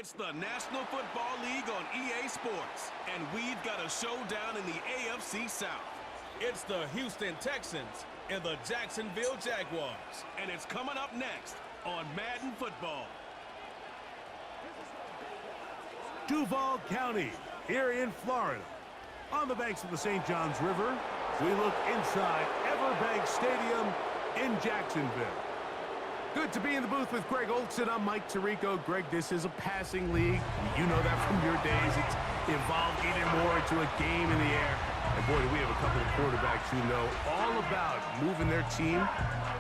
It's the National Football League on EA Sports, and we've got a showdown in the AFC South. It's the Houston Texans and the Jacksonville Jaguars, and it's coming up next on Madden Football. Duval County, here in Florida. On the banks of the St. Johns River, we look inside EverBank Stadium in Jacksonville. Good to be in the booth with Greg Olson. I'm Mike Tirico. Greg, this is a passing league. You know that from your days. It's evolved even more into a game in the air. And boy, do we have a couple of quarterbacks who know all about moving their team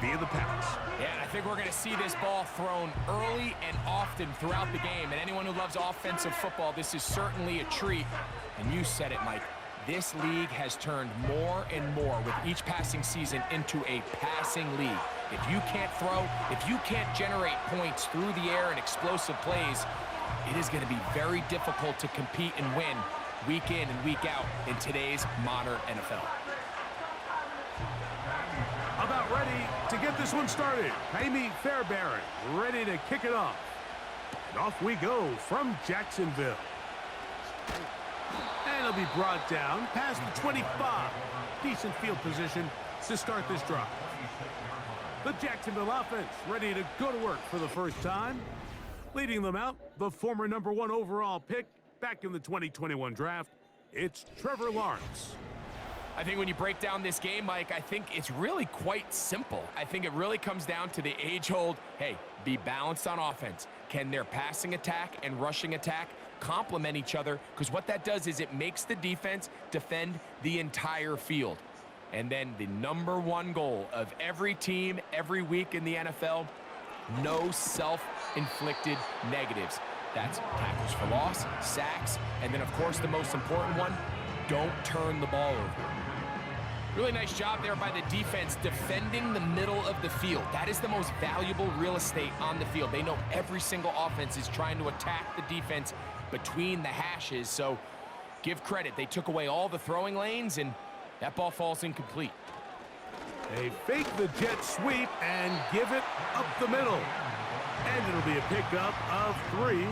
via the pass. Yeah, and I think we're going to see this ball thrown early and often throughout the game. And anyone who loves offensive football, this is certainly a treat. And you said it, Mike. This league has turned more and more with each passing season into a passing league. If you can't throw, if you can't generate points through the air and explosive plays, it is going to be very difficult to compete and win week in and week out in today's modern NFL. About ready to get this one started. Amy Fairbairn ready to kick it off. And off we go from Jacksonville. And it'll be brought down past the 25. Decent field position to start this drive. The Jacksonville offense ready to go to work for the first time. Leading them out, the former #1 overall pick back in the 2021 draft, it's Trevor Lawrence. I think when you break down this game, Mike, I think it's really quite simple. I think it really comes down to the age-old, hey, be balanced on offense. Can their passing attack and rushing attack complement each other? Because what that does is it makes the defense defend the entire field. And then the #1 goal of every team, every week in the NFL, no self-inflicted negatives. That's tackles for loss, sacks, and then, of course, the most important one, don't turn the ball over. Really nice job there by the defense defending the middle of the field. That is the most valuable real estate on the field. They know every single offense is trying to attack the defense between the hashes, so give credit. They took away all the throwing lanes, and that ball falls incomplete. They fake the jet sweep and give it up the middle. And it'll be a pickup of 3,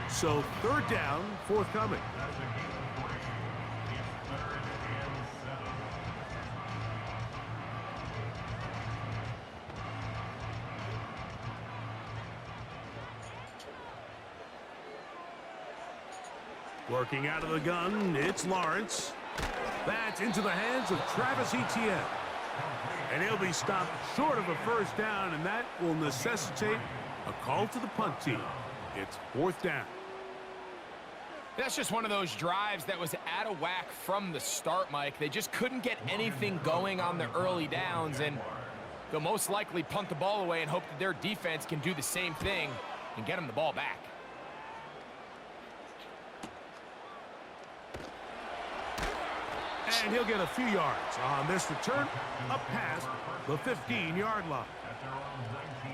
so third down forthcoming. Working out of the gun, it's Lawrence. That's into the hands of Travis Etienne. And he'll be stopped short of a first down, and that will necessitate a call to the punt team. It's fourth down. That's just one of those drives that was out of whack from the start, Mike. They just couldn't get anything going on the early downs, and they'll most likely punt the ball away and hope that their defense can do the same thing and get them the ball back. And he'll get a few yards on this return up past the 15-yard line.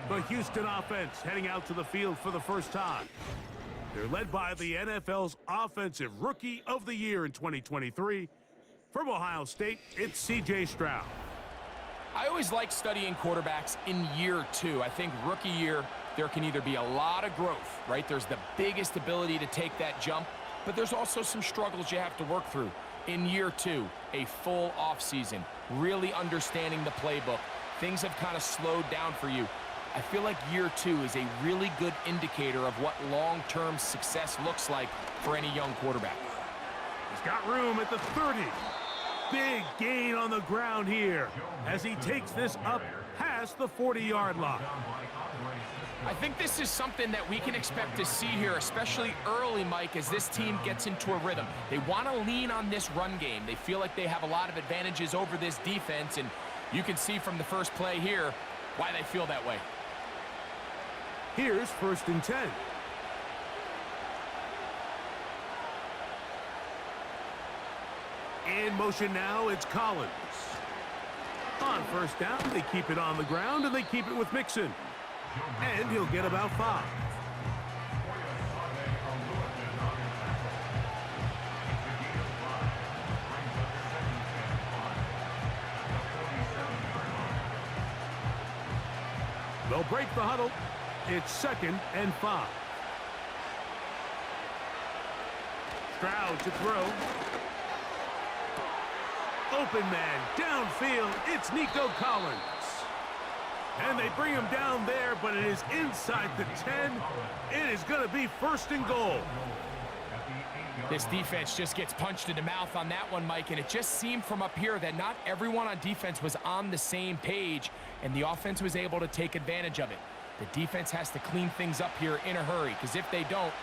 The Houston offense heading out to the field for the first time. They're led by the NFL's Offensive Rookie of the Year in 2023. From Ohio State, it's C.J. Stroud. I always like studying quarterbacks in year 2. I think rookie year, there can either be a lot of growth, right? There's the biggest ability to take that jump, but there's also some struggles you have to work through. In year 2, a full offseason, really understanding the playbook. Things have kind of slowed down for you. I feel like year 2 is a really good indicator of what long-term success looks like for any young quarterback. He's got room at the 30. Big gain on the ground here as he takes this up past the 40-yard line. I think this is something that we can expect to see here, especially early, Mike, as this team gets into a rhythm. They want to lean on this run game. They feel like they have a lot of advantages over this defense, and you can see from the first play here why they feel that way. Here's 1st and 10. In motion now, it's Collins. On first down, they keep it on the ground, and they keep it with Mixon. And he'll get about 5. They'll break the huddle. It's 2nd and 5. Stroud to throw. Open man, downfield, it's Nico Collins. And they bring him down there, but it is inside the 10. It is going to be 1st and goal. This defense just gets punched in the mouth on that one, Mike, and it just seemed from up here that not everyone on defense was on the same page, and the offense was able to take advantage of it. The defense has to clean things up here in a hurry, because if they don't,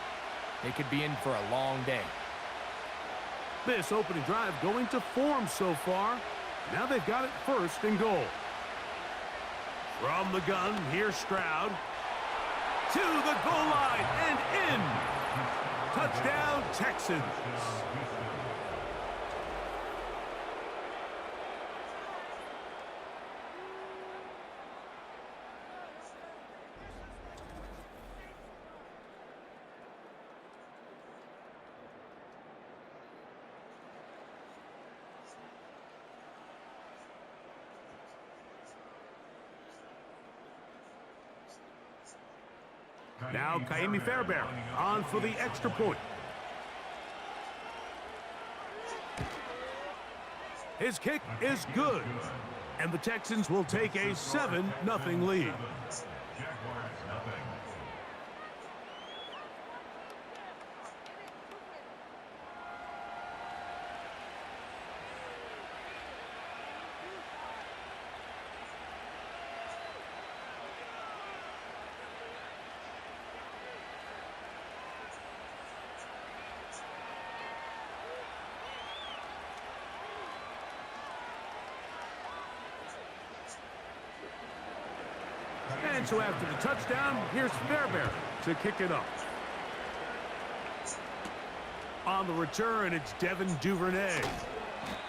they could be in for a long day. This opening drive going to form so far. Now they've got it 1st and goal. From the gun, here's Stroud. To the goal line and in. Touchdown, Texans. Now Kaimi Fairbairn on for the extra point. His kick is good. And the Texans will take a 7-0 lead. And so after the touchdown, here's Fairbairn to kick it up. On the return, it's Devin Duvernay.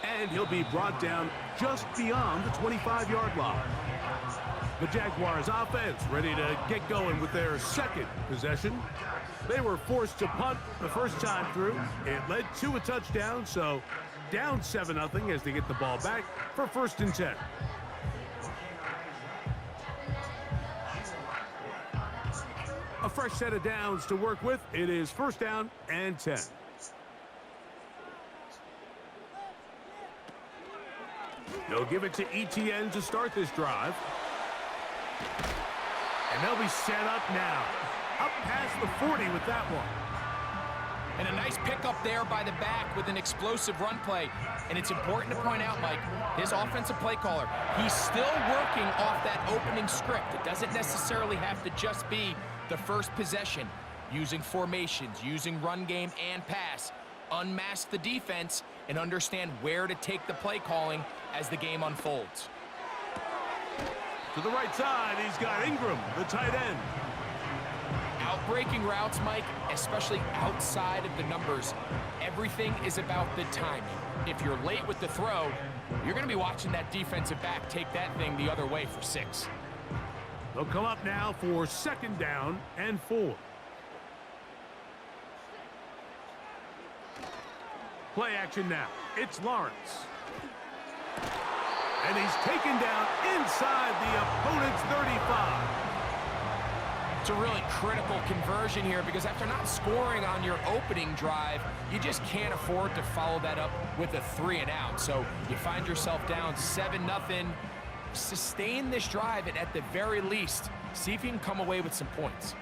And he'll be brought down just beyond the 25-yard line. The Jaguars offense ready to get going with their 2nd possession. They were forced to punt the first time through. It led to a touchdown, so down 7-0 as they get the ball back for 1st and 10. A fresh set of downs to work with. It is 1st down and 10. They'll give it to Etienne to start this drive. And they'll be set up now. Up past the 40 with that one. And a nice pickup there by the back with an explosive run play. And it's important to point out, Mike, his offensive play caller, he's still working off that opening script. It doesn't necessarily have to just be the first possession. Using formations, using run game and pass. Unmask the defense and understand where to take the play calling as the game unfolds. To the right side, he's got Ingram, the tight end. Outbreaking routes, Mike, especially outside of the numbers, everything is about the timing. If you're late with the throw, you're going to be watching that defensive back take that thing the other way for 6. They'll come up now for 2nd down and 4. Play action now. It's Lawrence. And he's taken down inside the opponent's 35. It's a really critical conversion here because after not scoring on your opening drive, you just can't afford to follow that up with a 3 and out. So you find yourself down 7-0. Sustain this drive and at the very least, see if you can come away with some points.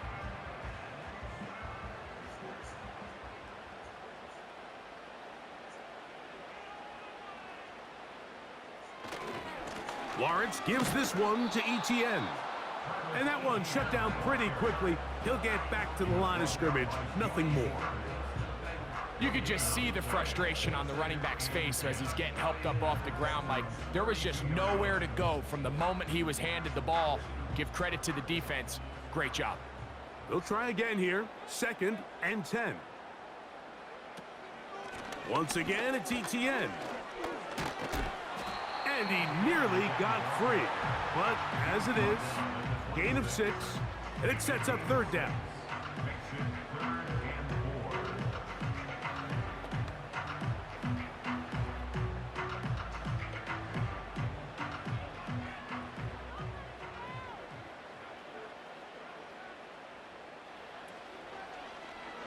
Lawrence gives this one to Etienne. And that one shut down pretty quickly. He'll get back to the line of scrimmage. Nothing more. You could just see the frustration on the running back's face as he's getting helped up off the ground. Like there was just nowhere to go from the moment he was handed the ball. Give credit to the defense. Great job. They'll try again here. 2nd and 10. Once again, it's Etienne. And he nearly got free. But as it is, gain of 6, and it sets up 3rd down.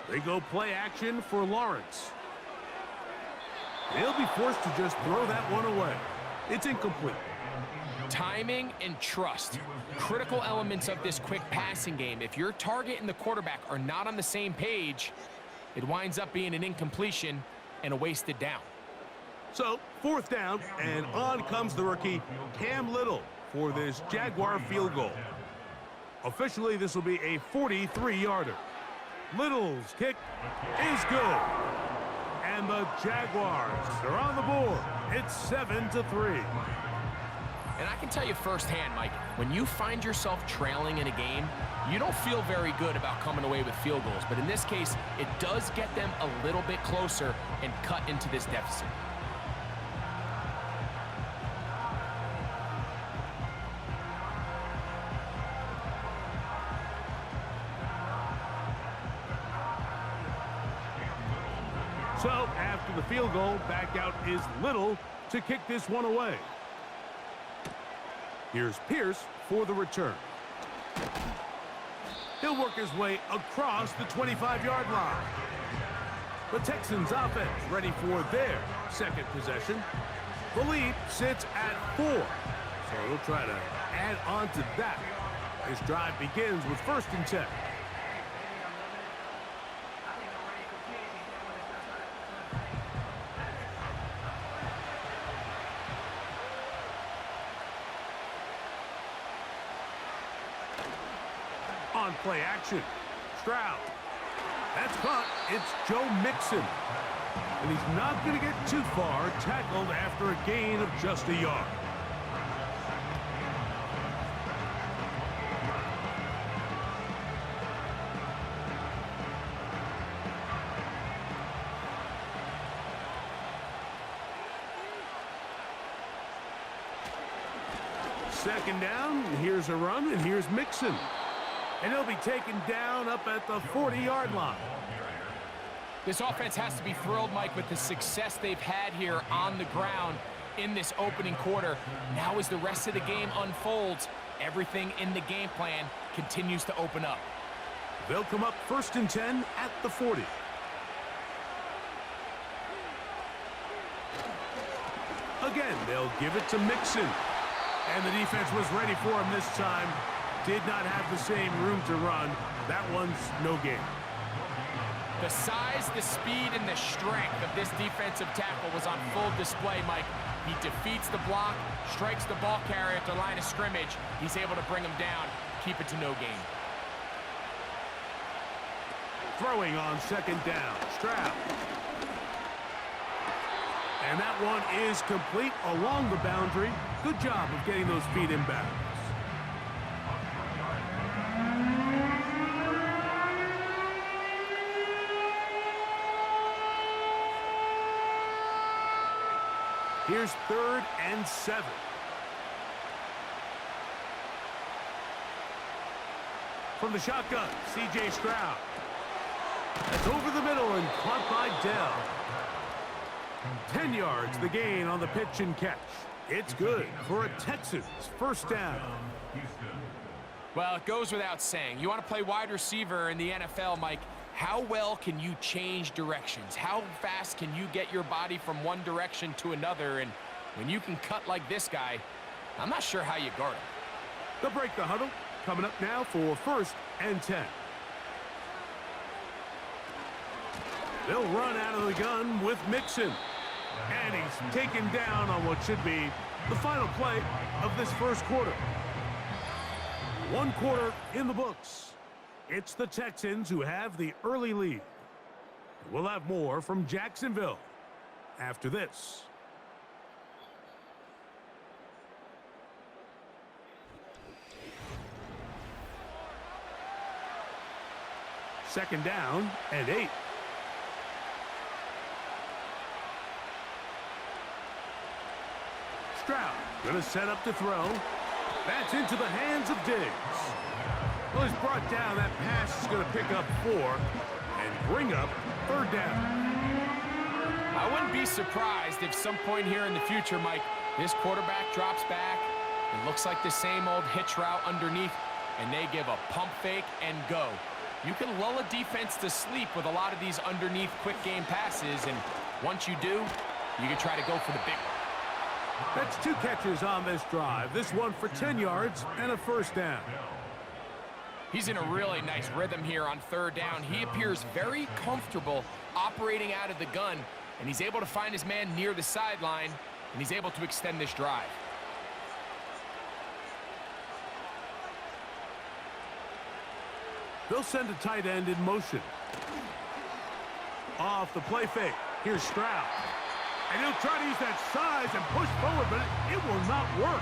They go play action for Lawrence. They'll be forced to just throw that one away. It's incomplete. Timing and trust, critical elements of this quick passing game. If your target and the quarterback are not on the same page, it winds up being an incompletion and a wasted down. So, 4th down, and on comes the rookie, Cam Little, for this Jaguar field goal. Officially, this will be a 43-yarder. Little's kick is good. And the Jaguars are on the board. It's 7-3. And I can tell you firsthand, Mike, when you find yourself trailing in a game, you don't feel very good about coming away with field goals. But in this case, it does get them a little bit closer and cut into this deficit. So, after the field goal, back out is Little to kick this one away. Here's Pierce for the return. He'll work his way across the 25-yard line. The Texans offense ready for their second possession. The lead sits at 4. So they'll try to add on to that. This drive begins with 1st and 10. On play action, Stroud. That's caught. It's Joe Mixon. And he's not going to get too far, tackled after a gain of just a yard. Second down, here's a run, and here's Mixon. And he'll be taken down up at the 40-yard line. This offense has to be thrilled, Mike, with the success they've had here on the ground in this opening quarter. Now as the rest of the game unfolds, everything in the game plan continues to open up. They'll come up 1st and 10 at the 40. Again, they'll give it to Mixon. And the defense was ready for him this time. Did not have the same room to run. That one's no gain. The size, the speed, and the strength of this defensive tackle was on full display, Mike. He defeats the block, strikes the ball carrier at the line of scrimmage. He's able to bring him down, keep it to no gain. Throwing on 2nd down, Stroud. And that one is complete along the boundary. Good job of getting those feet in bounds. Here's 3rd and 7. From the shotgun, C.J. Stroud. That's over the middle and caught by Dell. 10 yards, the gain on the pitch and catch. It's good for a Texans 1st down. Well, it goes without saying. You want to play wide receiver in the NFL, Mike. How well can you change directions? How fast can you get your body from one direction to another? And when you can cut like this guy, I'm not sure how you guard him. They'll break the huddle. Coming up now for 1st and 10. They'll run out of the gun with Mixon. And he's taken down on what should be the final play of this 1st quarter. 1 quarter in the books. It's the Texans who have the early lead. We'll have more from Jacksonville after this. Second down and 8. Stroud going to set up to throw. That's into the hands of Diggs. Well, he's brought down. That pass is going to pick up 4 and bring up 3rd down. I wouldn't be surprised if some point here in the future, Mike, this quarterback drops back. It looks like the same old hitch route underneath, and they give a pump fake and go. You can lull a defense to sleep with a lot of these underneath quick game passes, and once you do, you can try to go for the big one. That's 2 catches on this drive. This one for 10 yards and a first down. He's in a really nice rhythm here on 3rd down. He appears very comfortable operating out of the gun, and he's able to find his man near the sideline, and he's able to extend this drive. They'll send a tight end in motion. Off the play fake. Here's Stroud. And he'll try to use that size and push forward, but it will not work.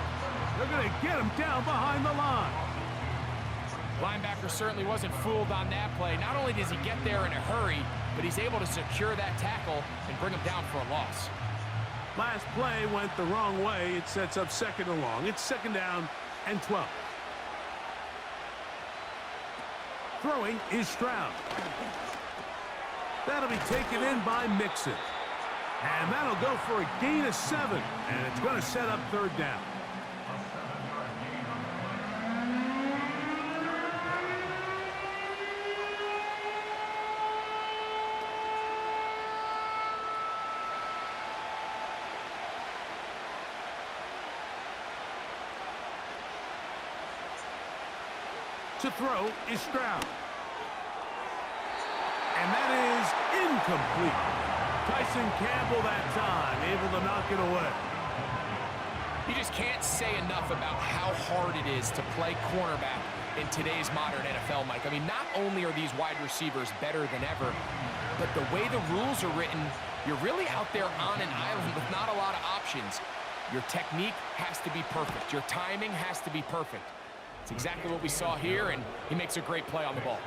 They're going to get him down behind the line. Linebacker certainly wasn't fooled on that play. Not only does he get there in a hurry, but he's able to secure that tackle and bring him down for a loss. Last play went the wrong way. It sets up 2nd and long. It's 2nd down and 12. Throwing is Stroud. That'll be taken in by Mixon. And that'll go for a gain of 7. And it's going to set up 3rd down. To throw is Stroud. And that is incomplete. Tyson Campbell that time, able to knock it away. You just can't say enough about how hard it is to play cornerback in today's modern NFL, Mike. I mean, not only are these wide receivers better than ever, but the way the rules are written, you're really out there on an island with not a lot of options. Your technique has to be perfect. Your timing has to be perfect. It's exactly what we saw here, and he makes a great play on the ball.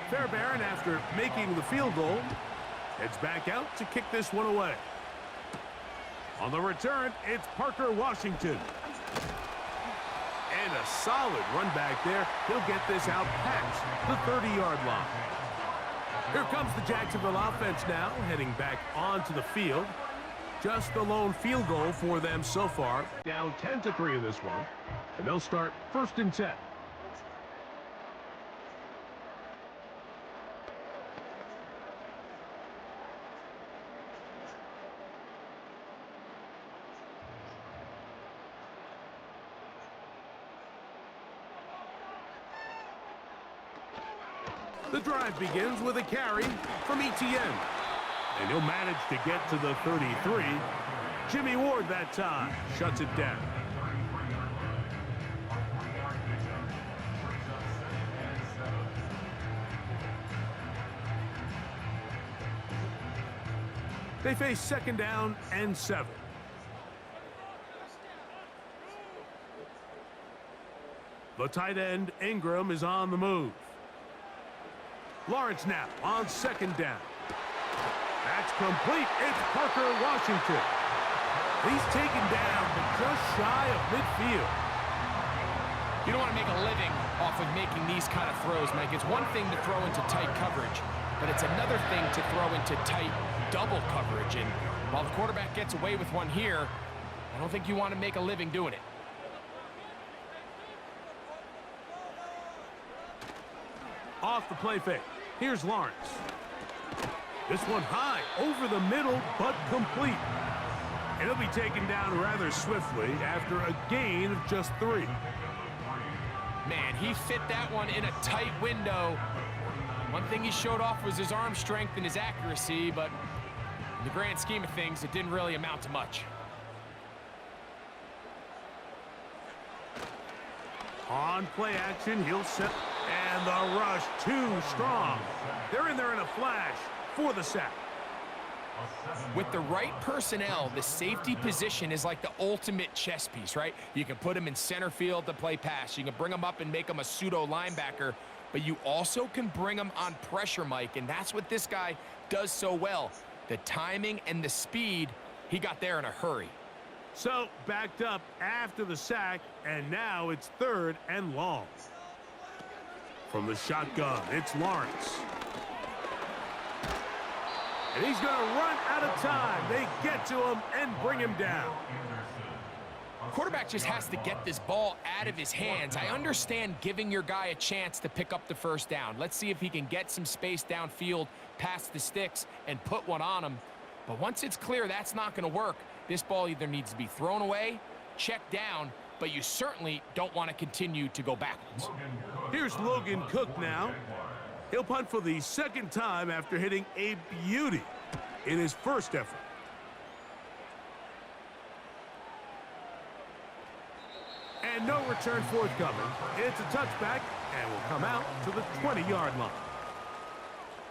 Fairbairn, after making the field goal, heads back out to kick this one away. On the return, it's Parker Washington. And a solid run back there. He'll get this out past the 30-yard line. Here comes the Jacksonville offense now, heading back onto the field. Just the lone field goal for them so far. Down 10-3 in this one. And they'll start 1st and 10. The drive begins with a carry from Etienne. And he'll manage to get to the 33. Jimmy Ward that time shuts it down. They face 2nd down and 7. The tight end, Ingram, is on the move. Lawrence now on 2nd down. That's complete. It's Parker Washington. He's taken down just shy of midfield. You don't want to make a living off of making these kind of throws, Mike. It's one thing to throw into tight coverage, but it's another thing to throw into tight double coverage. And while the quarterback gets away with one here, I don't think you want to make a living doing it. Off the play fake. Here's Lawrence. This one high over the middle, but complete. And he'll be taken down rather swiftly after a gain of just 3. Man, he fit that one in a tight window. One thing he showed off was his arm strength and his accuracy, but in the grand scheme of things, it didn't really amount to much. On play action, he'll set, and the rush too strong. They're in there in a flash for the sack. With the right personnel, the safety position is like the ultimate chess piece, right? You can put him in center field to play pass. You can bring him up and make him a pseudo linebacker, but you also can bring him on pressure, Mike, and that's what this guy does so well. The timing and the speed, he got there in a hurry. So, backed up after the sack, and now it's 3rd and long. From the shotgun, it's Lawrence. And he's going to run out of time. They get to him and bring him down. Quarterback just has to get this ball out of his hands. I understand giving your guy a chance to pick up the first down. Let's see if he can get some space downfield past the sticks and put one on him. But once it's clear that's not going to work, this ball either needs to be thrown away, checked down, but you certainly don't want to continue to go backwards. Here's Logan Cook now. He'll punt for the 2nd time after hitting a beauty in his first effort. And no return forthcoming. It's a touchback and will come out to the 20-yard line.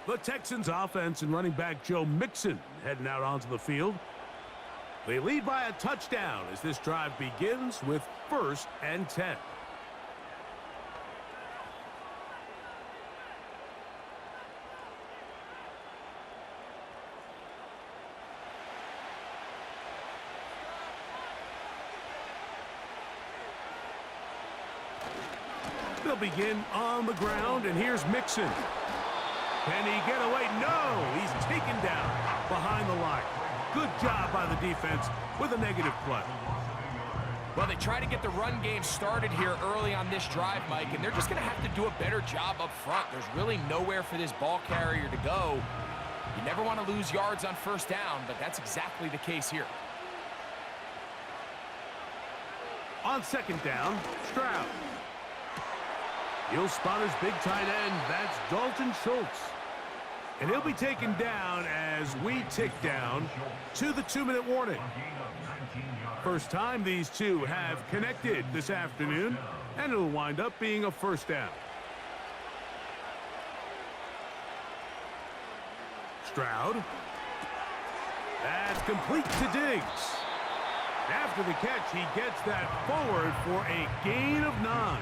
The Texans offense and running back Joe Mixon heading out onto the field. They lead by a touchdown as this drive begins with 1st and 10. They'll begin on the ground, and here's Mixon. Can he get away? No! He's taken down behind the line. Good job by the defense with a negative play. Well, they try to get the run game started here early on this drive, Mike, and they're just going to have to do a better job up front. There's really nowhere for this ball carrier to go. You never want to lose yards on 1st down, but that's exactly the case here. On 2nd down, Stroud. He'll spot his big tight end. That's Dalton Schultz. And he'll be taken down as we tick down to the 2-minute warning. First time these two have connected this afternoon, and it'll wind up being a 1st down. Stroud. That's complete to Diggs. After the catch, he gets that forward for a gain of 9.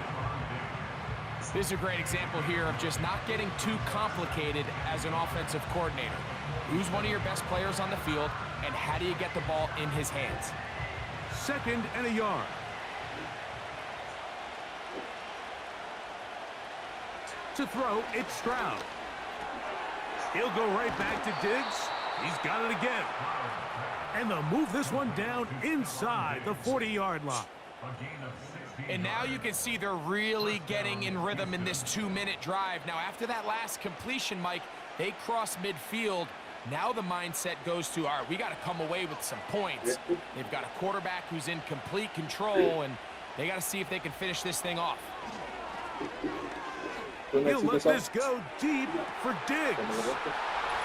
This is a great example here of just not getting too complicated as an offensive coordinator. Who's one of your best players on the field, and how do you get the ball in his hands? 2nd and a yard. To throw, it's Stroud. He'll go right back to Diggs. He's got it again. And they'll move this one down inside the 40-yard line. And now you can see they're really getting in rhythm in this 2-minute drive. Now, after that last completion, Mike, they cross midfield. Now the mindset goes to, all right, we got to come away with some points. They've got a quarterback who's in complete control, and they got to see if they can finish this thing off. He'll let this go deep for Diggs.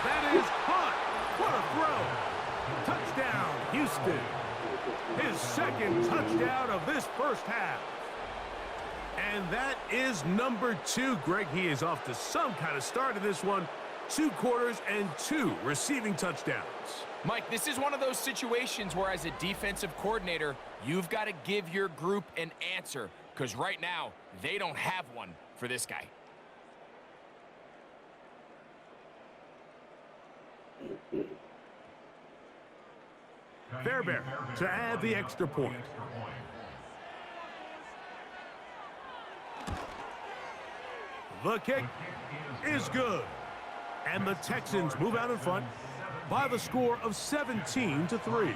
That is caught. What a throw. Touchdown, Houston. His 2nd touchdown of this first half. And that is number 2. Greg, he is off to some kind of start in this one. 2 quarters and 2 receiving touchdowns. Mike, this is one of those situations where as a defensive coordinator, you've got to give your group an answer, because right now, they don't have one for this guy. Fairbairn to add the extra point. The kick is good. And the Texans move out in front by the score of 17-3.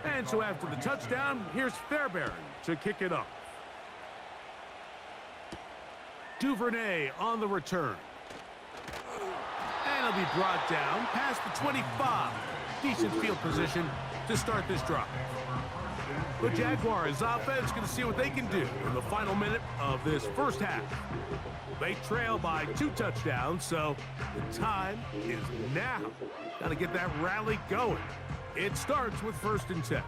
And so after the touchdown, here's Fairbairn to kick it up. Duvernay on the return. And he'll be brought down past the 25. Decent field position to start this drive. The Jaguars offense going to see what they can do in the final minute of this first half. They trail by 2 touchdowns, so the time is now. Got to get that rally going. It starts with 1st and 10.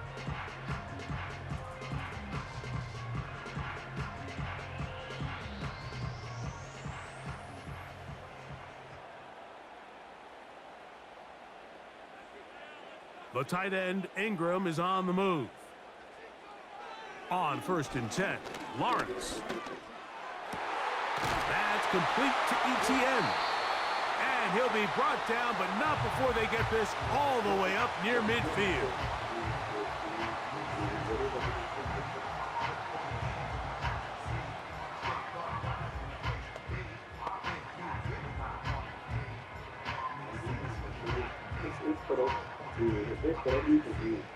The tight end, Ingram, is on the move. On 1st and 10, Lawrence. That's complete to ETN. And he'll be brought down, but not before they get this all the way up near midfield.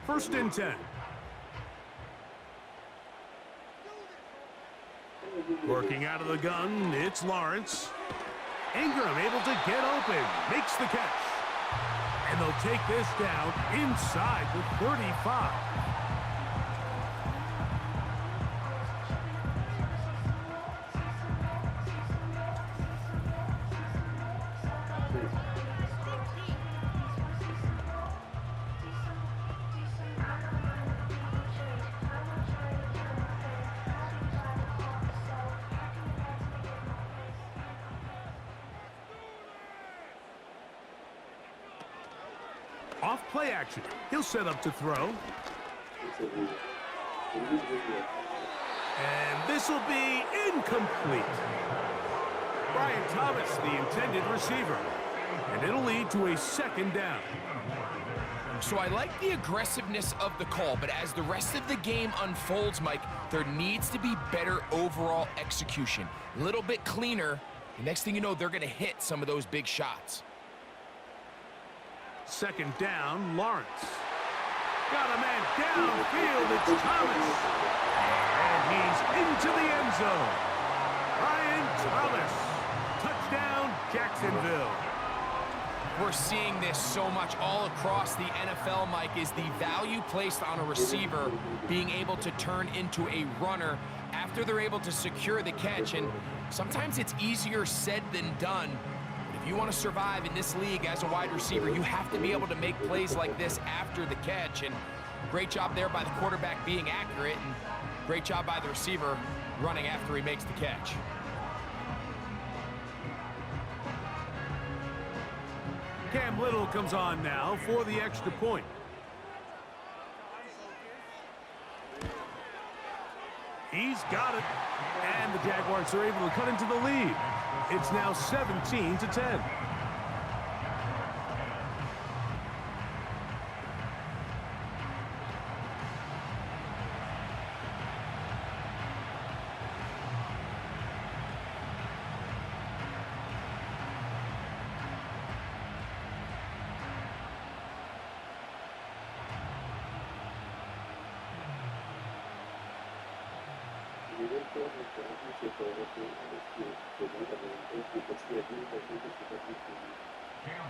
First and 10. Working out of the gun, it's Lawrence. Ingram able to get open, makes the catch. And they'll take this down inside the 35. Off play action. He'll set up to throw. And this will be incomplete. Brian Thomas, the intended receiver. And it'll lead to a 2nd down. So I like the aggressiveness of the call, but as the rest of the game unfolds, Mike, there needs to be better overall execution. A little bit cleaner. The next thing you know, they're going to hit some of those big shots. 2nd down, Lawrence. Got a man downfield, it's Thomas. And he's into the end zone. Brian Thomas. Touchdown, Jacksonville. We're seeing this so much all across the NFL, Mike, is the value placed on a receiver being able to turn into a runner after they're able to secure the catch. And sometimes it's easier said than done. If you want to survive in this league as a wide receiver, you have to be able to make plays like this after the catch. And great job there by the quarterback being accurate, and great job by the receiver running after he makes the catch. Cam Little comes on now for the extra point. He's got it. And the Jaguars are able to cut into the lead. It's now 17-10.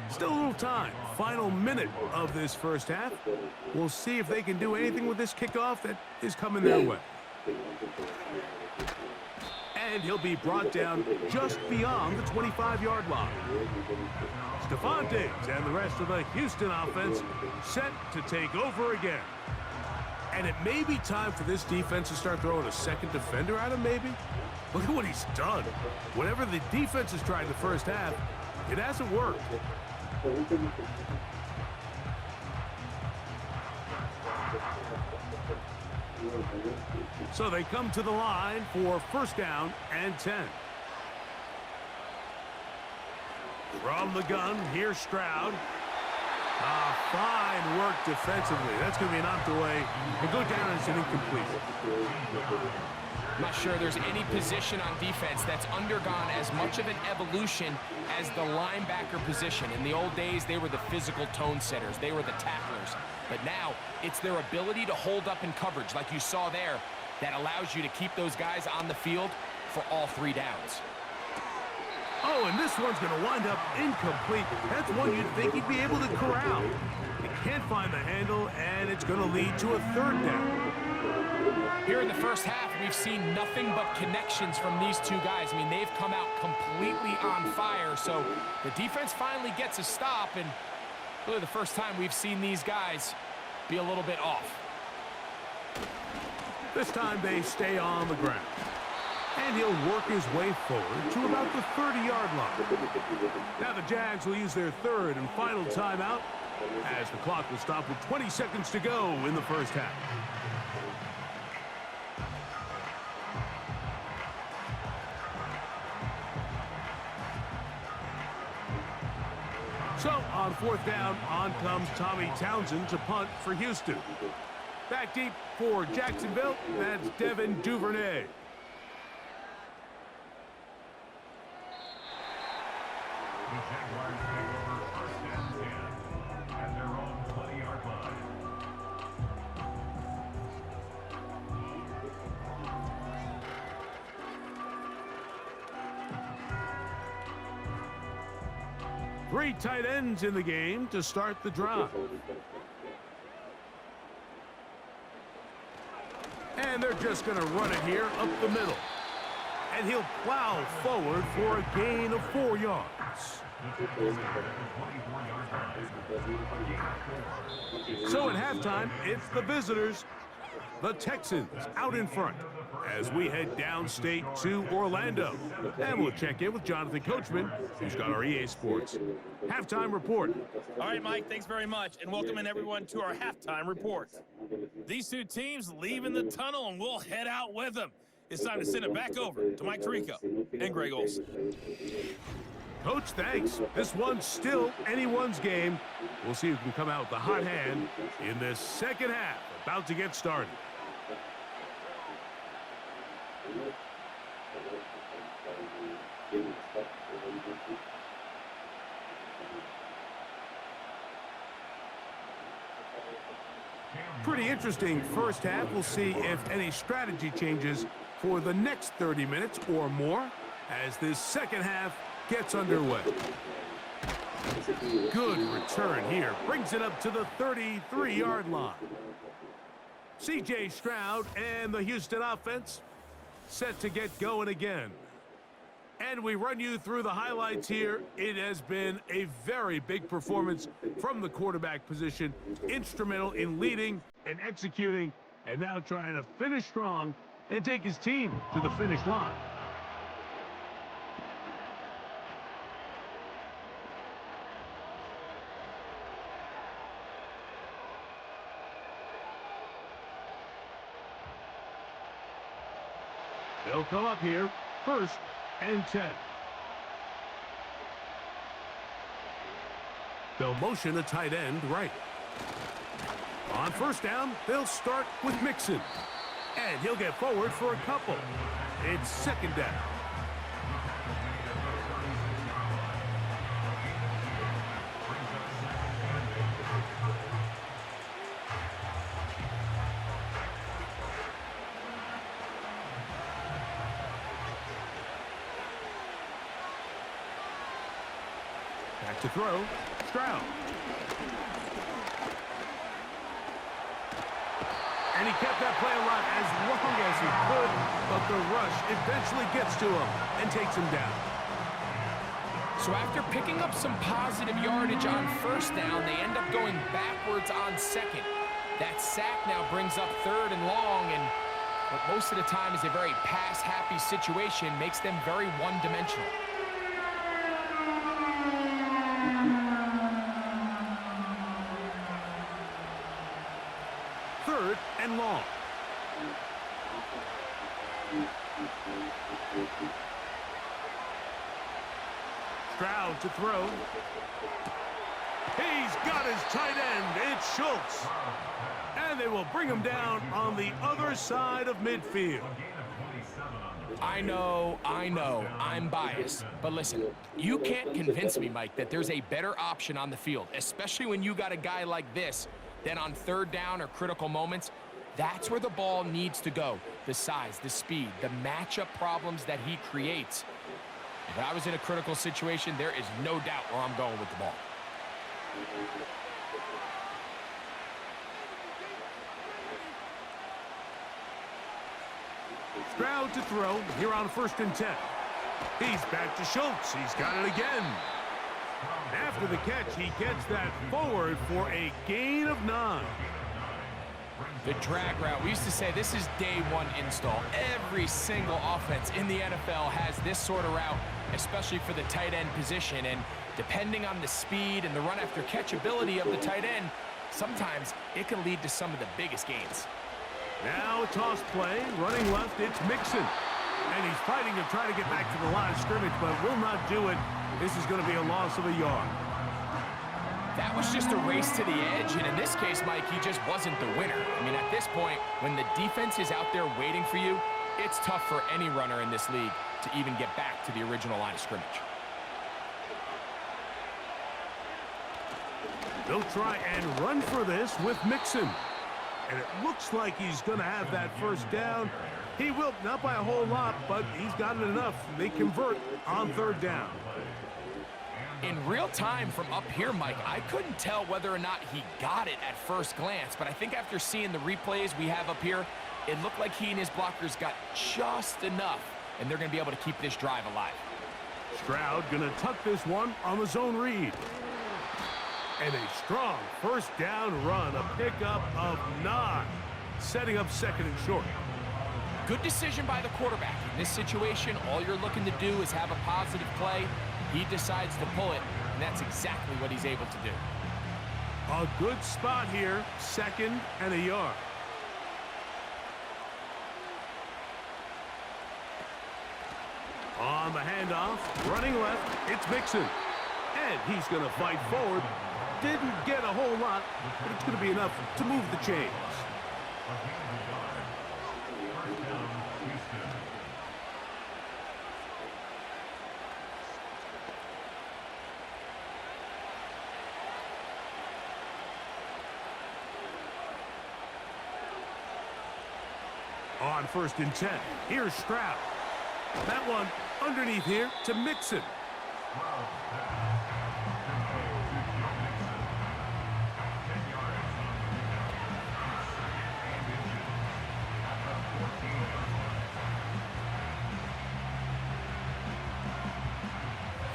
Still a little time. Final minute of this first half. We'll see if they can do anything with this kickoff that is coming their way. And he'll be brought down just beyond the 25-yard line. Stephon Diggs and the rest of the Houston offense set to take over again. And it may be time for this defense to start throwing a second defender at him, maybe. Look at what he's done. Whatever the defense has tried in the first half, it hasn't worked. So they come to the line for 1st down and 10. From the gun, here's Stroud. Fine work defensively. That's going to be knocked away. He'll go down as an incomplete. I'm not sure there's any position on defense that's undergone as much of an evolution as the linebacker position. In the old days, they were the physical tone setters. They were the tacklers. But now, it's their ability to hold up in coverage, like you saw there, that allows you to keep those guys on the field for all 3 downs. Oh, and this one's going to wind up incomplete. That's one you'd think he'd be able to corral. He can't find the handle, and it's going to lead to a 3rd down. Here in the first half, we've seen nothing but connections from these 2 guys. I mean, they've come out completely on fire, so the defense finally gets a stop, and really the first time we've seen these guys be a little bit off. This time they stay on the ground. And he'll work his way forward to about the 30-yard line. Now the Jags will use their 3rd and final timeout as the clock will stop with 20 seconds to go in the first half. So, on fourth down, on comes Tommy Townsend to punt for Houston. Back deep for Jacksonville, that's Devin Duvernay. The Jaguars take over first and 10 at their own 20-yard line. Three tight ends in the game to start the drive. And they're just going to run it here up the middle. And he'll plow forward for a gain of 4 yards. So at halftime, it's the visitors, the Texans, out in front as we head downstate to Orlando. And we'll check in with Jonathan Coachman, who's got our EA Sports halftime report. All right, Mike, thanks very much, and welcome in everyone to our halftime report. These two teams leaving the tunnel, and we'll head out with them. It's time to send it back over to Mike Tirico and Greg Olson. Coach, thanks. This one's still anyone's game. We'll see who can come out with the hot hand in this second half, about to get started. Pretty interesting first half. We'll see if any strategy changes for the next 30 minutes or more as this second half gets underway. Good return here. Brings it up to the 33-yard line. C.J. Stroud and the Houston offense set to get going again. And we run you through the highlights here. It has been a very big performance from the quarterback position. Instrumental in leading and executing, and now trying to finish strong and take his team to the finish line. They'll come up here, first and 10. They'll motion a tight end right. On first down, they'll start with Mixon. And he'll get forward for a couple. It's second down. Back to throw, Stroud. And he kept that play alive as long as he could, but the rush eventually gets to him and takes him down. So after picking up some positive yardage on first down, they end up going backwards on second. That sack now brings up third and long, and what most of the time is a very pass-happy situation makes them very one-dimensional. Third and long. Stroud to throw. He's got his tight end. It's Schultz. And they will bring him down on the other side of midfield. I know, I'm biased. But listen, you can't convince me, Mike, that there's a better option on the field, especially when you got a guy like this. Then on third down or critical moments, that's where the ball needs to go. The size, the speed, the matchup problems that he creates. If I was in a critical situation, there is no doubt where I'm going with the ball. Stroud to throw here on first and 10. He's back to Schultz. He's got it again. After the catch, he gets that forward for a gain of 9. The drag route, we used to say this is day one install. Every single offense in the NFL has this sort of route, especially for the tight end position. And Depending on the speed and the run-after-catch ability of the tight end, sometimes it can lead to some of the biggest gains. Now a toss play, running left, it's Mixon. And he's fighting to try to get back to the line of scrimmage, but will not do it. This is going to be a loss of a yard. That was just a race to the edge, and in this case, Mike, he just wasn't the winner. I mean, at this point, when the defense is out there waiting for you, it's tough for any runner in this league to even get back to the original line of scrimmage. They'll try and run for this with Mixon. And it looks like he's going to have that first down. He will, not by a whole lot, but he's got it enough. They convert on third down. In real time from up here, Mike, I couldn't tell whether or not he got it at first glance, but I think after seeing the replays we have up here, it looked like he and his blockers got just enough, and they're going to be able to keep this drive alive. Stroud going to tuck this one on the zone read. And a strong first down run, a pickup of 9, setting up second and short. Good decision by the quarterback. In this situation, all you're looking to do is have a positive play. He decides to pull it, and that's exactly what he's able to do. A good spot here, second and a yard. On the handoff, running left, it's Mixon. And he's going to fight forward. Didn't get a whole lot, but it's going to be enough to move the chains. On 1st and 10, here's Stroud. That one underneath here to Mixon.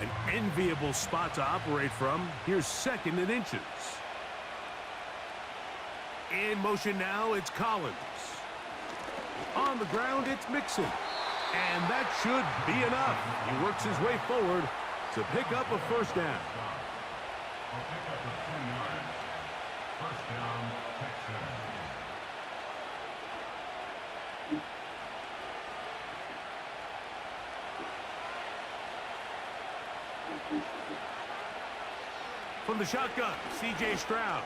An enviable spot to operate from. Here's 2nd and inches. In motion now, it's Collins. On the ground, it's Mixon. And that should be enough. He works his way forward to pick up a first down. First down, Texans. From the shotgun, C.J. Stroud.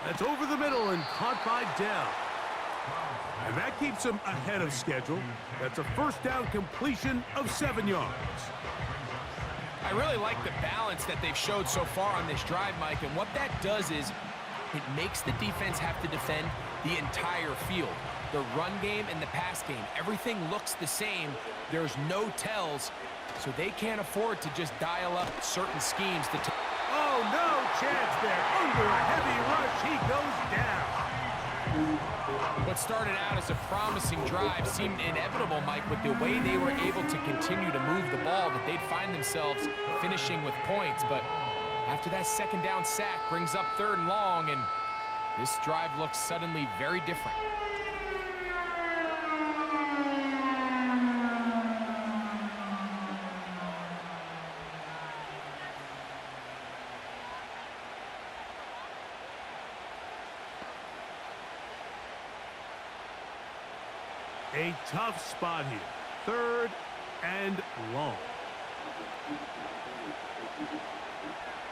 That's over the middle and caught by Dell. And that keeps him ahead of schedule. That's a first down completion of 7 yards. I really like the balance that they've showed so far on this drive, Mike, and what that does is it makes the defense have to defend the entire field. The run game and the pass game, everything looks the same. There's no tells, so they can't afford to just dial up certain schemes to... Oh, no chance there. Under a heavy rush, he goes down. What started out as a promising drive seemed inevitable, Mike, with the way they were able to continue to move the ball, that they'd find themselves finishing with points. But after that second down sack brings up 3rd and long, and this drive looks suddenly very different. A tough spot here. 3rd and long.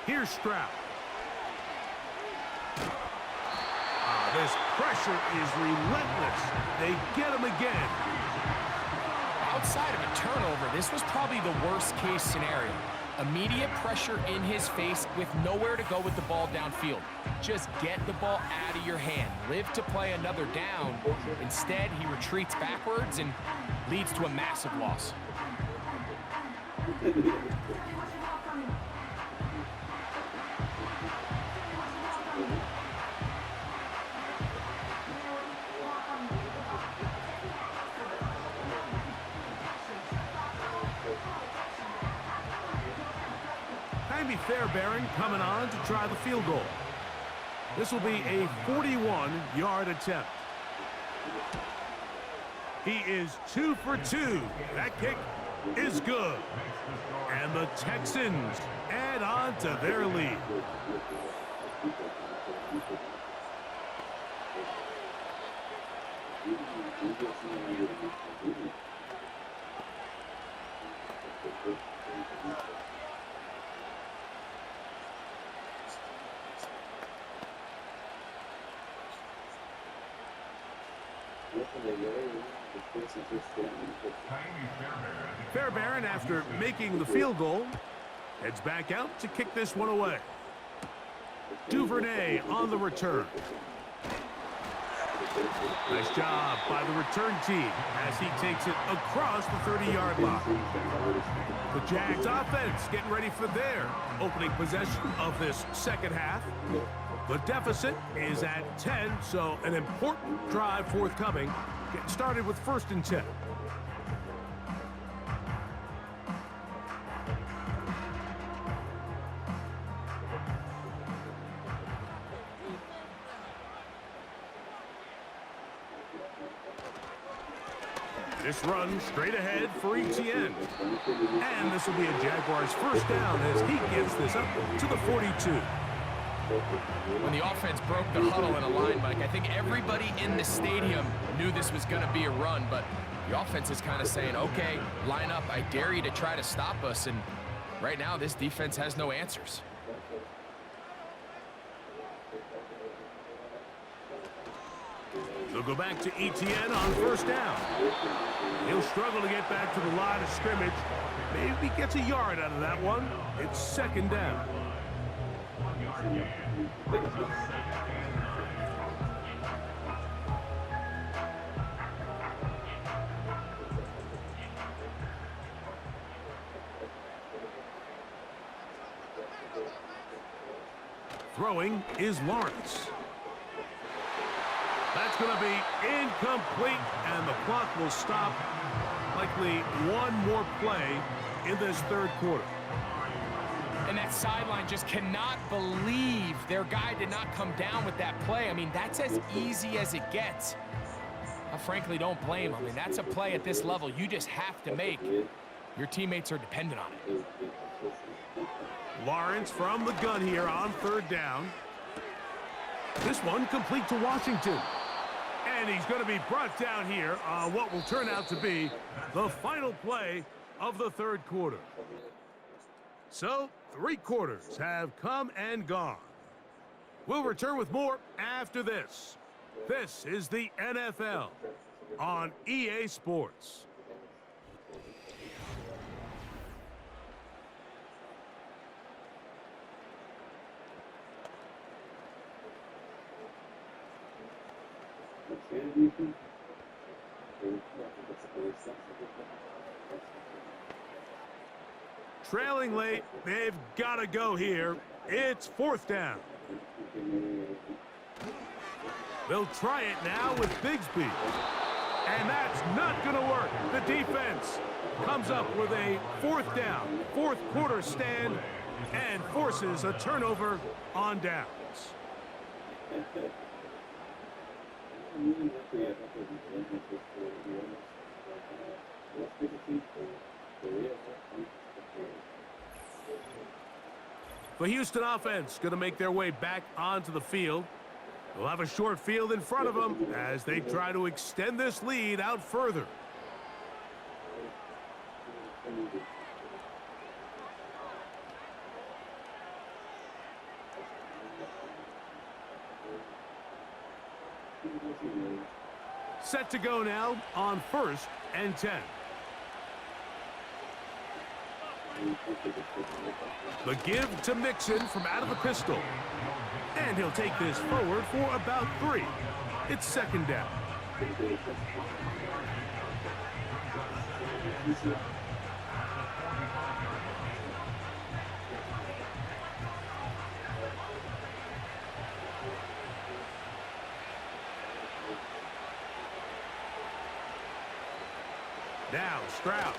Here's Stroud. This pressure is relentless. They get him again. Outside of a turnover, this was probably the worst-case scenario. Immediate pressure in his face with nowhere to go with the ball downfield. Just get the ball out of your hand. Live to play another down. Instead, he retreats backwards and leads to a massive loss. Andy Fairbairn coming on to try the field goal. This will be a 41-yard attempt. He is 2 for 2. That kick is good. And the Texans add on to their lead. Fairbairn, after making the field goal, heads back out to kick this one away. Duvernay on the return. Nice job by the return team as he takes it across the 30-yard line. The Jags offense getting ready for their opening possession of this second half. The deficit is at 10, so an important drive forthcoming. Getting started with 1st and 10. This run straight ahead for Etienne. And this will be a Jaguars first down as he gets this up to the 42. When the offense broke the huddle in a line, Mike, I think everybody in the stadium knew this was going to be a run, but the offense is kind of saying, okay, line up, I dare you to try to stop us, and right now this defense has no answers. They'll go back to Etienne on first down. He'll struggle to get back to the line of scrimmage. Maybe gets a yard out of that one. It's 2nd down. Throwing is Lawrence. That's going to be incomplete, and the clock will stop. Likely one more play in this 3rd quarter. And that sideline just cannot believe their guy did not come down with that play. I mean, that's as easy as it gets. I frankly don't blame him. I mean, that's a play at this level you just have to make. Your teammates are dependent on it. Lawrence from the gun here on 3rd down. This one complete to Washington. And he's going to be brought down here on what will turn out to be the final play of the 3rd quarter. So, 3 quarters have come and gone. We'll return with more after this. This is the NFL on EA Sports. Trailing late, they've got to go here. It's 4th down. They'll try it now with Bigsby. And that's not going to work. The defense comes up with a 4th down, 4th quarter stand, and forces a turnover on downs. The Houston offense going to make their way back onto the field. They'll have a short field in front of them as they try to extend this lead out further. Set to go now on 1st and 10. The give to Mixon from out of the pistol. And he'll take this forward for about 3. It's 2nd down. Now Stroud.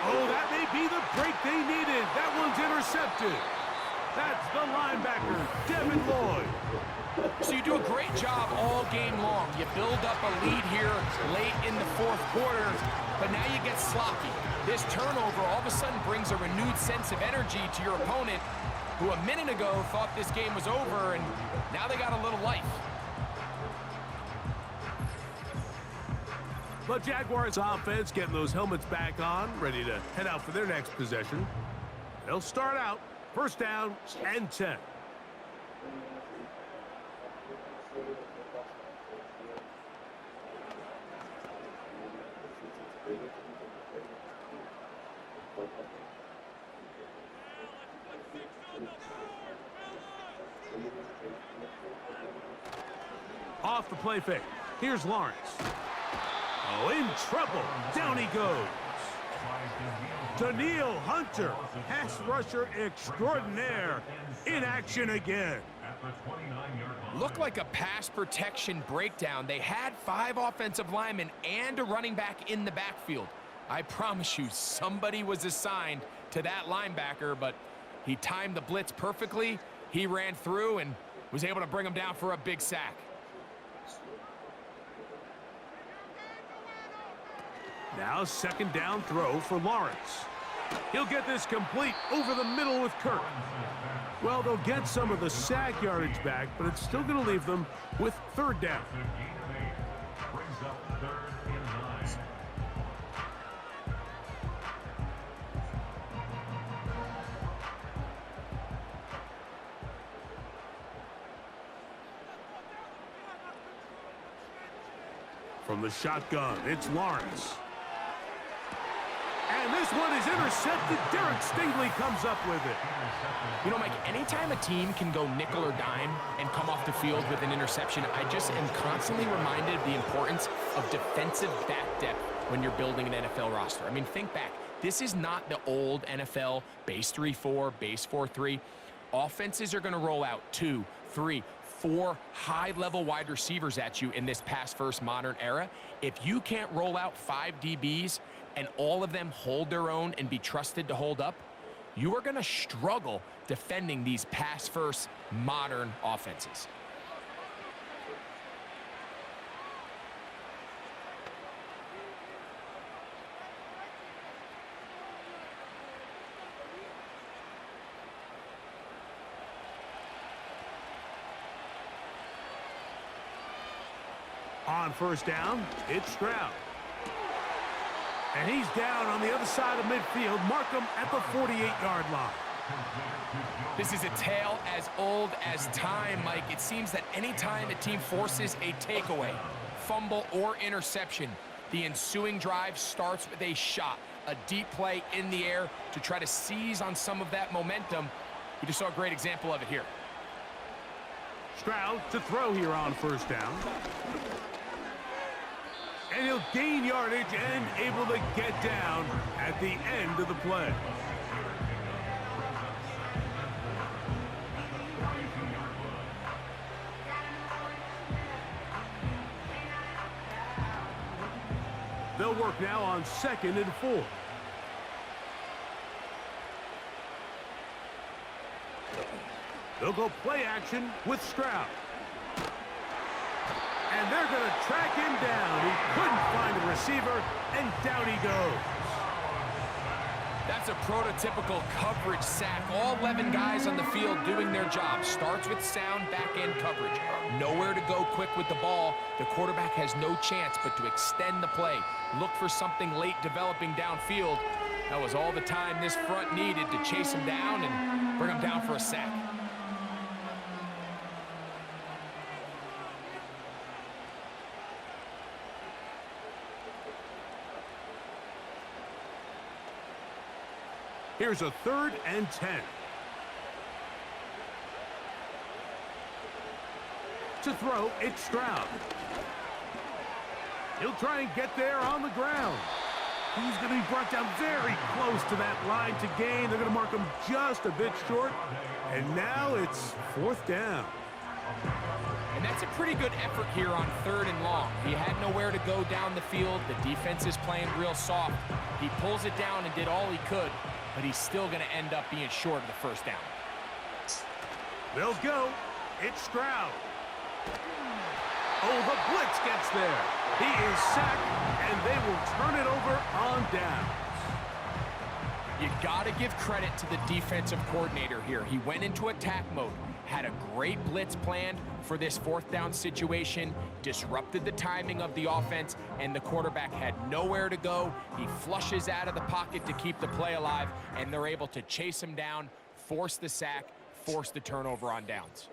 Oh, that may be the break they needed. That one's intercepted. That's the linebacker, Devin Lloyd. So you do a great job all game long. You build up a lead here late in the fourth quarter, but now you get sloppy. This turnover all of a sudden brings a renewed sense of energy to your opponent, who a minute ago thought this game was over, and now they got a little life. The Jaguars offense getting those helmets back on, ready to head out for their next possession. They'll start out, first down and 10. Off the play fake. Here's Lawrence. Oh, in trouble. Down he goes. Daniil Hunter, pass rusher extraordinaire, in action again. Looked like a pass protection breakdown. They had 5 offensive linemen and a running back in the backfield. I promise you, somebody was assigned to that linebacker, but he timed the blitz perfectly. He ran through and was able to bring him down for a big sack. Now second down throw for Lawrence. He'll get this complete over the middle with Kirk. Well, they'll get some of the sack yardage back, but it's still going to leave them with third down. Brings up 3rd and 9. From the shotgun, it's Lawrence. And this one is intercepted. Derek Stingley comes up with it. You know, Mike, anytime a team can go nickel or dime and come off the field with an interception, I just am constantly reminded of the importance of defensive back depth when you're building an NFL roster. I mean, think back. This is not the old NFL base 3-4, base 4-3. Offenses are going to roll out 2, 3, 4 high-level wide receivers at you in this pass-first modern era. If you can't roll out 5 DBs and all of them hold their own and be trusted to hold up, you are going to struggle defending these pass-first modern offenses. On first down, it's Stroud. And he's down on the other side of midfield. Mark him at the 48-yard line. This is a tale as old as time, Mike. It seems that any time a team forces a takeaway, fumble, or interception, the ensuing drive starts with a shot, a deep play in the air to try to seize on some of that momentum. We just saw a great example of it here. Stroud to throw here on first down. And he'll gain yardage and able to get down at the end of the play. They'll work now on 2nd and 4. They'll go play action with Stroud. And they're going to track him down. He couldn't find a receiver, and down he goes. That's a prototypical coverage sack. All 11 guys on the field doing their job. Starts with sound back-end coverage. Nowhere to go quick with the ball. The quarterback has no chance but to extend the play. Look for something late developing downfield. That was all the time this front needed to chase him down and bring him down for a sack. Here's a 3rd and 10. To throw, it's Stroud. He'll try and get there on the ground. He's going to be brought down very close to that line to gain. They're going to mark him just a bit short. And now it's 4th down. And that's a pretty good effort here on 3rd and long. He had nowhere to go down the field. The defense is playing real soft. He pulls it down and did all he could, but he's still going to end up being short of the first down. They'll go. It's Stroud. Oh, the blitz gets there. He is sacked, and they will turn it over on downs. You got to give credit to the defensive coordinator here. He went into attack mode, had a great blitz plan for this fourth down situation, disrupted the timing of the offense, and the quarterback had nowhere to go. He flushes out of the pocket to keep the play alive, and they're able to chase him down, force the sack, force the turnover on downs.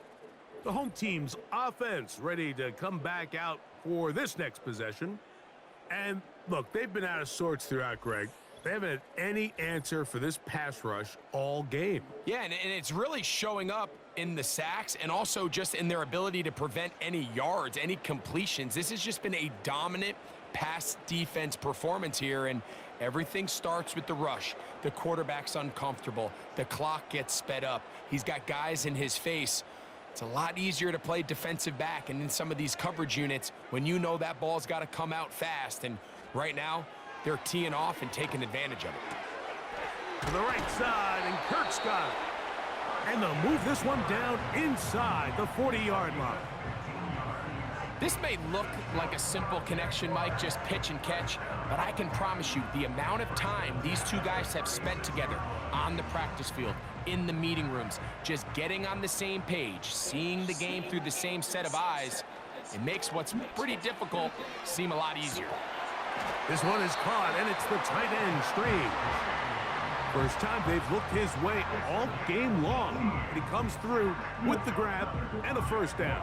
The home team's offense ready to come back out for this next possession. And look, they've been out of sorts throughout, Greg. They haven't had any answer for this pass rush all game. Yeah, and it's really showing up in the sacks and also just in their ability to prevent any yards, any completions. This has just been a dominant pass defense performance here, and everything starts with the rush. The quarterback's uncomfortable. The clock gets sped up. He's got guys in his face. It's a lot easier to play defensive back and in some of these coverage units when you know that ball's got to come out fast. And right now, they're teeing off and taking advantage of it. To the right side, and Kirk's got it. And they'll move this one down inside the 40-yard line. This may look like a simple connection, Mike, just pitch and catch, but I can promise you the amount of time these two guys have spent together on the practice field, in the meeting rooms, just getting on the same page, seeing the game through the same set of eyes, it makes what's pretty difficult seem a lot easier. This one is caught, and it's the tight end, Strange. First time they've looked his way all game long, and he comes through with the grab and a first down.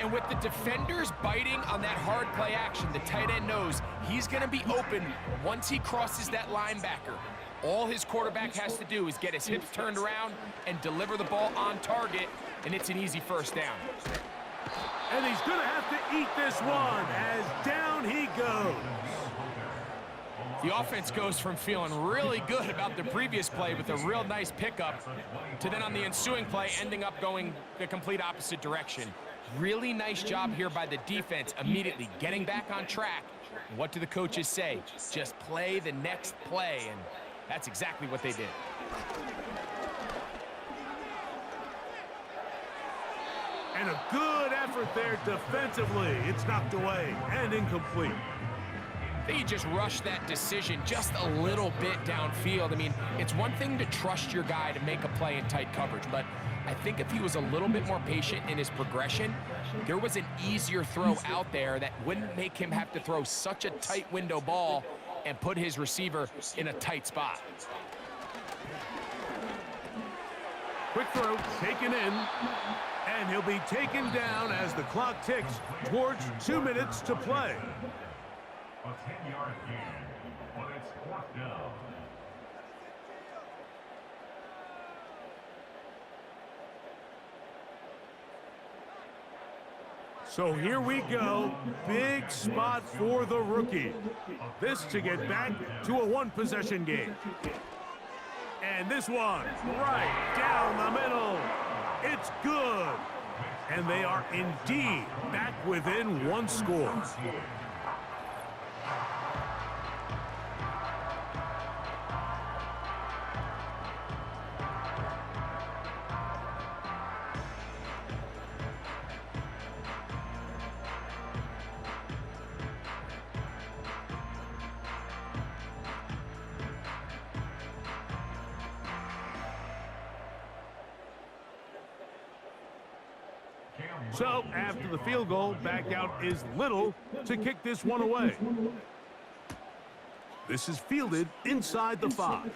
And with the defenders biting on that hard play action, the tight end knows he's going to be open once he crosses that linebacker. All his quarterback has to do is get his hips turned around and deliver the ball on target, and it's an easy first down. And he's going to have to eat this one as down he goes. The offense goes from feeling really good about the previous play with a real nice pickup to then on the ensuing play ending up going the complete opposite direction. Really nice job here by the defense, immediately getting back on track. And what do the coaches say? Just play the next play, and that's exactly what they did. And a good effort there defensively. It's knocked away and incomplete. They just rushed that decision just a little bit downfield. I mean, it's one thing to trust your guy to make a play in tight coverage, but I think if he was a little bit more patient in his progression, there was an easier throw out there that wouldn't make him have to throw such a tight window ball and put his receiver in a tight spot. Quick throw, taken in, and he'll be taken down as the clock ticks towards 2 minutes to play. A 10-yard gain, but it's fourth down. So here we go. Big spot for the rookie. This to get back to a one-possession game. And this one right down the middle. It's good. And they are indeed back within one score. So, after the field goal, back out is Little to kick this one away. This is fielded inside the 5.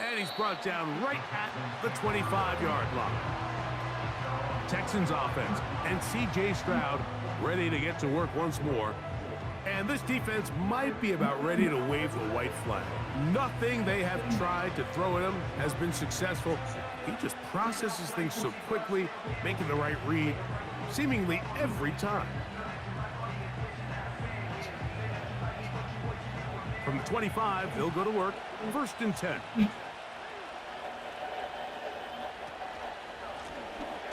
And he's brought down right at the 25-yard line. Texans offense and C.J. Stroud ready to get to work once more. And this defense might be about ready to wave the white flag. Nothing they have tried to throw at him has been successful. He just processes things so quickly, making the right read, seemingly every time. From the 25, they'll go to work, 1st and 10.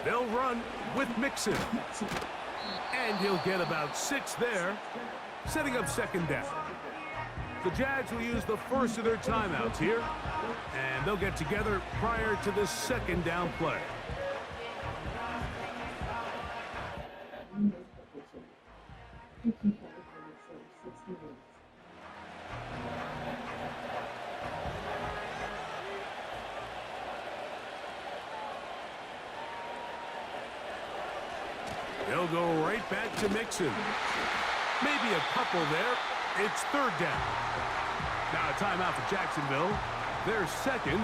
They'll run with Mixon. And he'll get about 6 there, setting up 2nd down. The Jags will use the first of their timeouts here. And they'll get together prior to the second down play. They'll go right back to Mixon. Maybe a couple there. It's third down. Now a timeout for Jacksonville. Their second.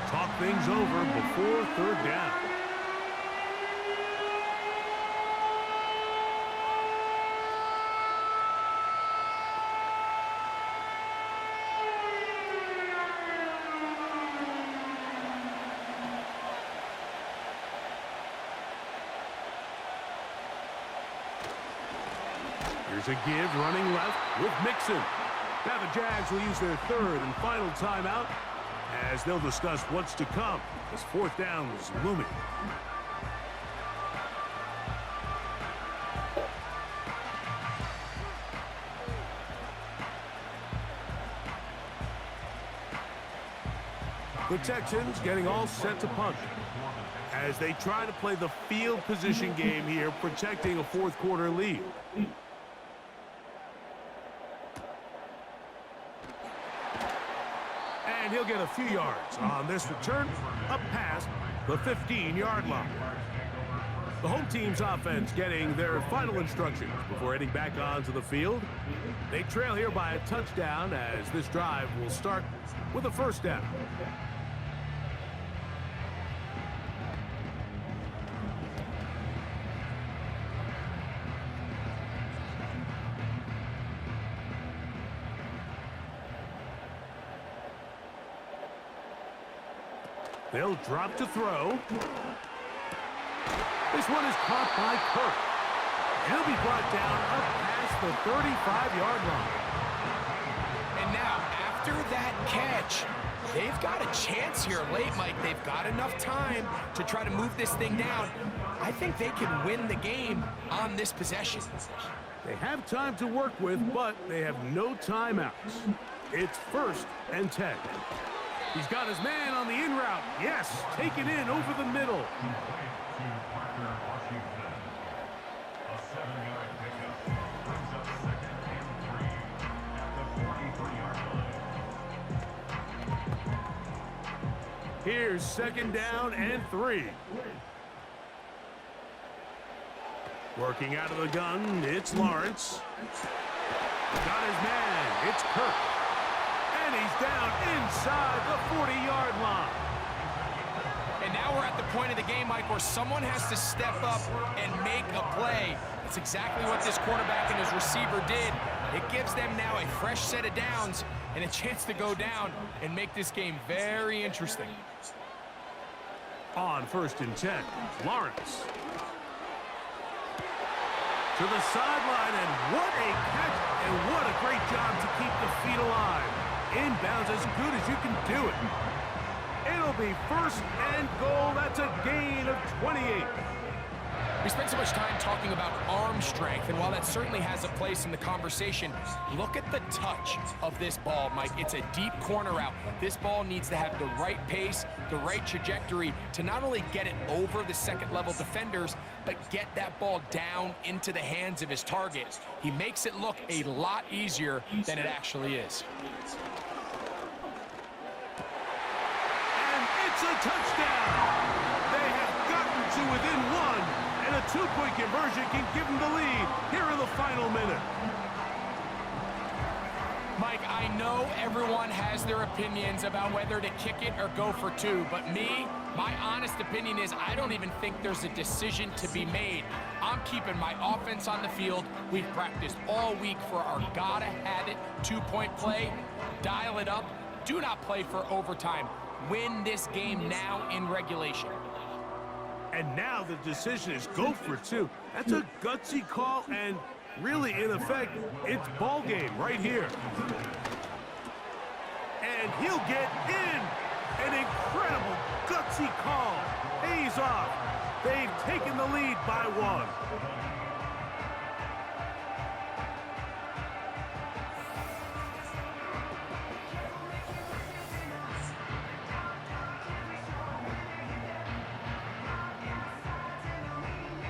Talk things over before third down. Here's a give running left with Mixon. Now the Jags will use their third and final timeout as they'll discuss what's to come as fourth down is looming. The Texans getting all set to punt as they try to play the field position game here, protecting a fourth quarter lead. And he'll get a few yards on this return, up past the 15-yard line. The home team's offense getting their final instructions before heading back onto the field. They trail here by a touchdown as this drive will start with a first down. They'll drop to throw. This one is caught by Kirk. He'll be brought down up past the 35-yard line. And now, after that catch, they've got a chance here late, Mike. They've got enough time to try to move this thing down. I think they can win the game on this possession. They have time to work with, but they have no timeouts. It's first and 10. He's got his man on the in route. Yes, taken in over the middle. Here's second down and 3. Working out of the gun, it's Lawrence. Got his man, it's Kirk. And he's down inside the 40-yard line. And now we're at the point of the game, Mike, where someone has to step up and make a play. That's exactly what this quarterback and his receiver did. It gives them now a fresh set of downs and a chance to go down and make this game very interesting. On first and 10, Lawrence. To the sideline, and what a catch, and what a great job to keep the feet alive. Inbounds as good as you can do it. It'll be first and goal. That's a gain of 28. We spent so much time talking about arm strength, and while that certainly has a place in the conversation, look at the touch of this ball, Mike. It's a deep corner route. This ball needs to have the right pace, the right trajectory to not only get it over the second-level defenders, but get that ball down into the hands of his target. He makes it look a lot easier than it actually is. And it's a touchdown. They have gotten to within one. And a two-point conversion can give them the lead here in the final minute. Mike, I know everyone has their opinions about whether to kick it or go for two, but my honest opinion is I don't even think there's a decision to be made. I'm keeping my offense on the field. We've practiced all week for our gotta-have-it two-point play. Dial it up. Do not play for overtime. Win this game now in regulation. And now the decision is go for two. That's a gutsy call, and really, in effect, it's ball game right here. And he'll get in. An incredible gutsy call. Pays off. They've taken the lead by one.